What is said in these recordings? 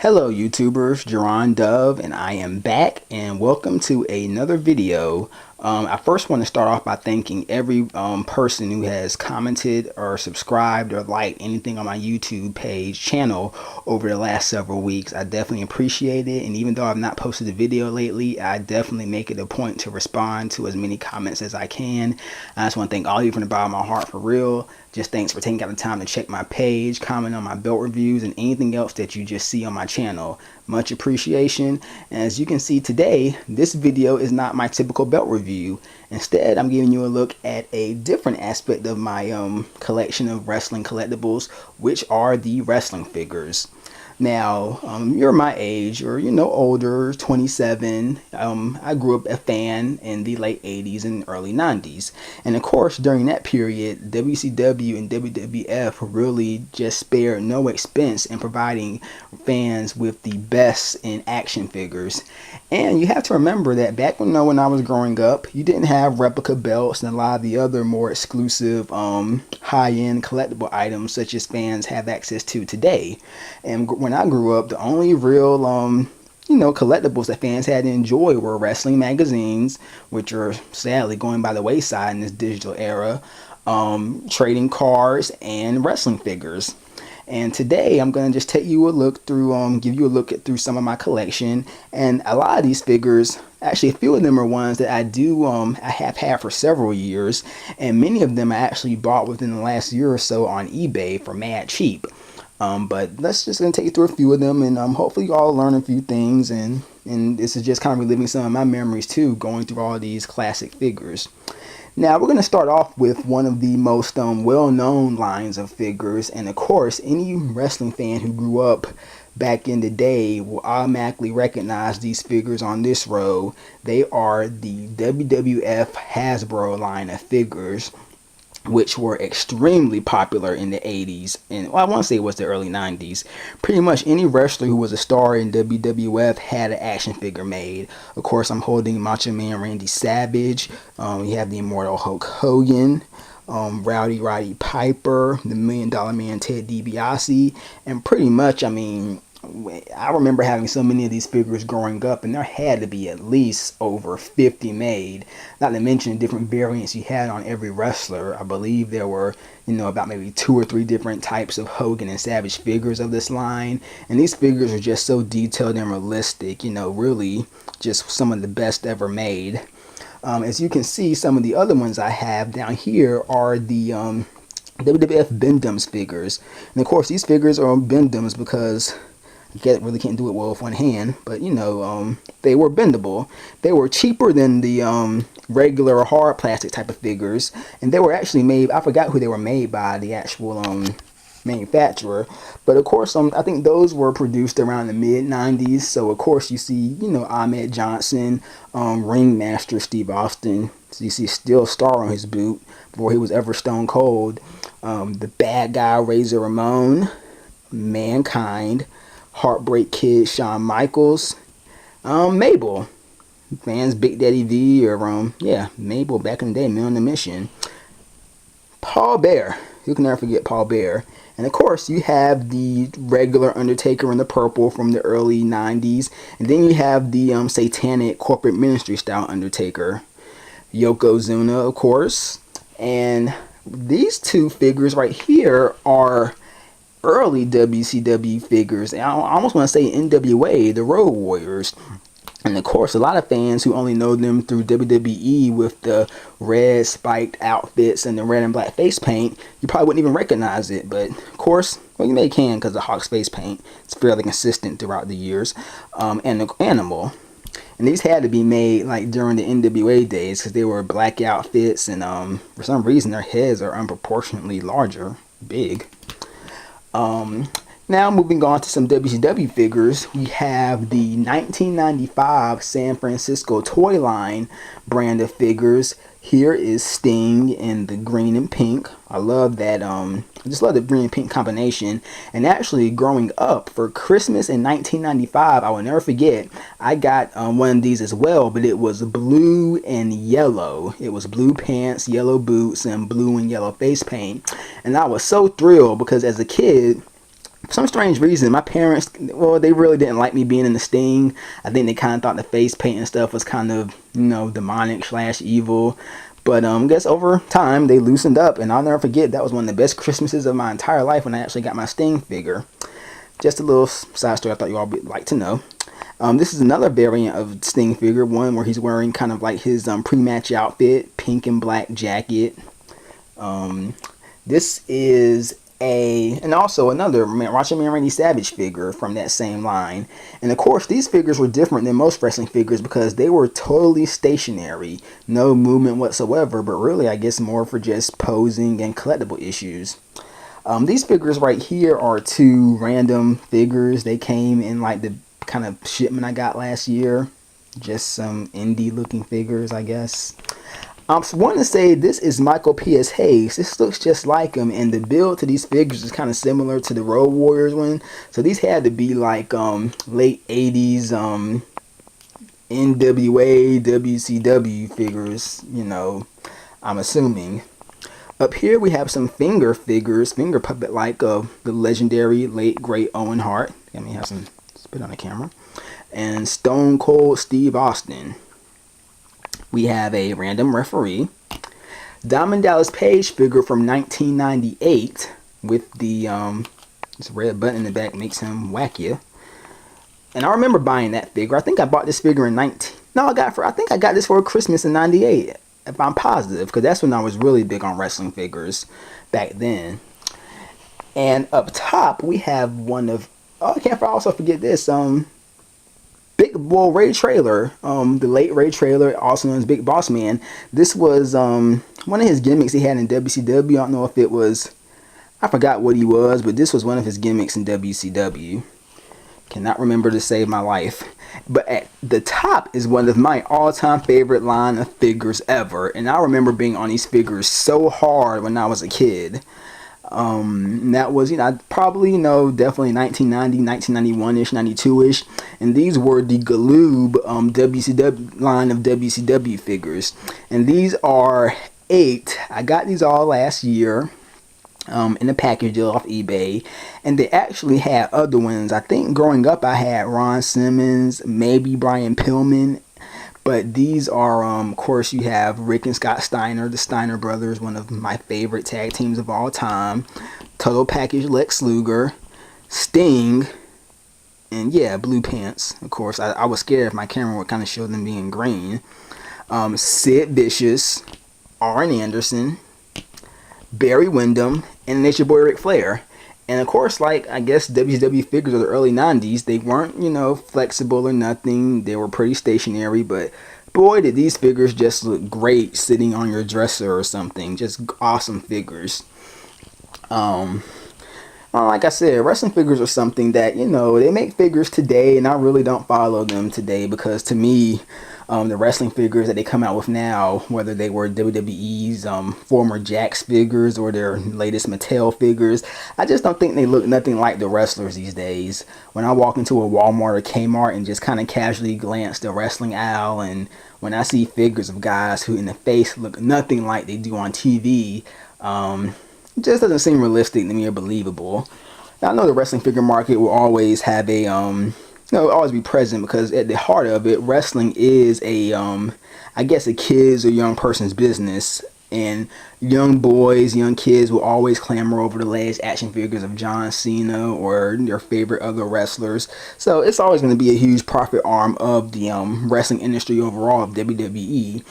Hello YouTubers, Jerron Dove, and I am back, and welcome to another video. I first want to start off by thanking every person who has commented or subscribed or liked anything on my YouTube page channel over the last several weeks. I definitely appreciate it, and even though I've not posted a video lately, I definitely make it a point to respond to as many comments as I can. I just want to thank all of you from the bottom of my heart, for real. Just thanks for taking out the time to check my page, comment on my belt reviews, and anything else that you just see on my channel. Much appreciation. And as you can see today, this video is not my typical belt review. Instead, I'm giving you a look at a different aspect of my collection of wrestling collectibles, which are the wrestling figures. Now, you're my age, or older, 27. I grew up a fan in the late 80s and early 90s, and of course during that period WCW and WWF really just spared no expense in providing fans with the best in action figures. And you have to remember that back when I was growing up, you didn't have replica belts and a lot of the other more exclusive high-end collectible items such as fans have access to today. And when I grew up, the only real collectibles that fans had to enjoy were wrestling magazines, which are sadly going by the wayside in this digital era, trading cards, and wrestling figures. And today I'm going to just take you a look through, give you a look through some of my collection. And a lot of these figures, actually a few of them are ones that I have had for several years, and many of them I actually bought within the last year or so on eBay for mad cheap. But let's just gonna take you through a few of them, and hopefully you all learn a few things, and this is just kind of reliving some of my memories too, going through all these classic figures. Now we're going to start off with one of the most well-known lines of figures, and of course any wrestling fan who grew up back in the day will automatically recognize these figures on this row. They are the WWF Hasbro line of figures, which were extremely popular in the 80s, and well, I want to say it was the early 90s. Pretty much any wrestler who was a star in WWF had an action figure made. Of course, I'm holding Macho Man Randy Savage. You have the Immortal Hulk Hogan, Rowdy Roddy Piper, the $1 Million Man Ted DiBiase, and pretty much, I remember having so many of these figures growing up, and there had to be at least over 50 made, not to mention different variants you had on every wrestler. I believe there were, about maybe 2 or 3 different types of Hogan and Savage figures of this line, and these figures are just so detailed and realistic, really just some of the best ever made. As you can see, some of the other ones I have down here are the WWF Bend-ems figures, and of course these figures are Bend-ems because really can't do it well with one hand, but they were bendable. They were cheaper than the regular hard plastic type of figures, and they were actually made, I forgot who they were made by, the actual manufacturer, but of course I think those were produced around the mid 90s. So of course you see Ahmed Johnson, Ringmaster Steve Austin, so you see Steel Star on his boot before he was ever Stone Cold, the Bad Guy Razor Ramon, Mankind, Heartbreak Kid Shawn Michaels, Mabel, fans Big Daddy V, or Mabel back in the day, Men on the Mission, Paul Bear, who can never forget Paul Bear, and of course you have the regular Undertaker in the purple from the early 90s, and then you have the satanic corporate ministry style Undertaker, Yokozuna of course, and these two figures right here are early WCW figures. I almost want to say NWA, the Road Warriors. And of course, a lot of fans who only know them through WWE with the red spiked outfits and the red and black face paint, you probably wouldn't even recognize it. But of course, well, you may can because the Hawk's face paint is fairly consistent throughout the years. And the Animal. And these had to be made like during the NWA days because they were black outfits, and for some reason their heads are unproportionately larger, big. Now moving on to some WCW figures, we have the 1995 San Francisco Toy Line brand of figures. Here is Sting in the green and pink. I love that, I just love the green and pink combination. And actually growing up for Christmas in 1995, I will never forget, I got one of these as well, but it was blue and yellow. It was blue pants, yellow boots, and blue and yellow face paint. And I was so thrilled because as a kid, For some strange reason, my parents, well, they really didn't like me being in the Sting. I think they kind of thought the face paint and stuff was kind of, demonic slash evil. But I guess over time they loosened up, and I'll never forget, that was one of the best Christmases of my entire life when I actually got my Sting figure. Just a little side story I thought you all would like to know. This is another variant of Sting figure, one where he's wearing kind of like his pre-match outfit, pink and black jacket. This is and also another Macho Man Randy Savage figure from that same line. And of course, these figures were different than most wrestling figures because they were totally stationary, no movement whatsoever, but really I guess more for just posing and collectible issues. These figures right here are two random figures. They came in like the kind of shipment I got last year. Just some indie looking figures, I guess. I want to say this is Michael P.S. Hayes. This looks just like him, and the build to these figures is kind of similar to the Road Warriors one. So these had to be like late 80s NWA, WCW figures, I'm assuming. Up here we have some finger puppet like of the legendary late great Owen Hart. Let me have some spit on the camera. And Stone Cold Steve Austin. We have a random referee. Diamond Dallas Page figure from 1998 with the this red button in the back makes him wackier. And I remember buying that figure. I think I bought this figure in I think I got this for Christmas in 98. If I'm positive, because that's when I was really big on wrestling figures back then. And up top we have one of I can't also forget this Ray Traylor, the late Ray Traylor, also known as Big Boss Man. This was one of his gimmicks he had in WCW. I don't know if it was, I forgot what he was, but this was one of his gimmicks in WCW. Cannot remember to save my life. But at the top is one of my all-time favorite line of figures ever. And I remember being on these figures so hard when I was a kid. That was, probably, definitely 1990, 1991-ish, 92-ish. And these were the Galoob WCW line of WCW figures. And these are 8. I got these all last year. In a package deal off eBay, and they actually had other ones. I think growing up I had Ron Simmons, maybe Brian Pillman, but these are of course you have Rick and Scott Steiner, the Steiner brothers, one of my favorite tag teams of all time. Total package Lex Luger, Sting, and yeah, Blue Pants. Of course, I was scared if my camera would kind of show them being green. Sid Vicious, Arn Anderson, Barry Windham, and Nature Boy Ric Flair. And of course, like I guess WCW figures of the early 90s, they weren't, flexible or nothing. They were pretty stationary, but boy, did these figures just look great sitting on your dresser or something. Just awesome figures. Like I said, wrestling figures are something that, they make figures today, and I really don't follow them today because to me, the wrestling figures that they come out with now, whether they were WWE's former Jakks figures or their latest Mattel figures, I just don't think they look nothing like the wrestlers these days. When I walk into a Walmart or Kmart and just kind of casually glance the wrestling aisle, and when I see figures of guys who in the face look nothing like they do on TV, it just doesn't seem realistic to me or believable. Now, I know the wrestling figure market will always have a always be present because at the heart of it, wrestling is I guess a kid's or young person's business, and young boys, young kids will always clamor over the latest action figures of John Cena or their favorite other wrestlers. So it's always going to be a huge profit arm of the wrestling industry overall of WWE.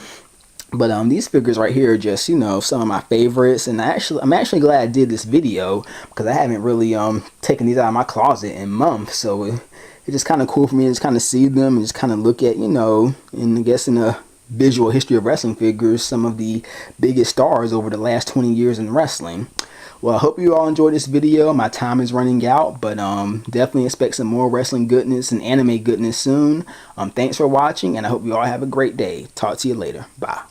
But these figures right here are just, some of my favorites, and I'm actually glad I did this video because I haven't really taken these out of my closet in months. So it's just kind of cool for me to just kind of see them and just kind of look at, and I guess in the visual history of wrestling figures, some of the biggest stars over the last 20 years in wrestling. Well, I hope you all enjoyed this video. My time is running out, but definitely expect some more wrestling goodness and anime goodness soon. Thanks for watching, and I hope you all have a great day. Talk to you later. Bye.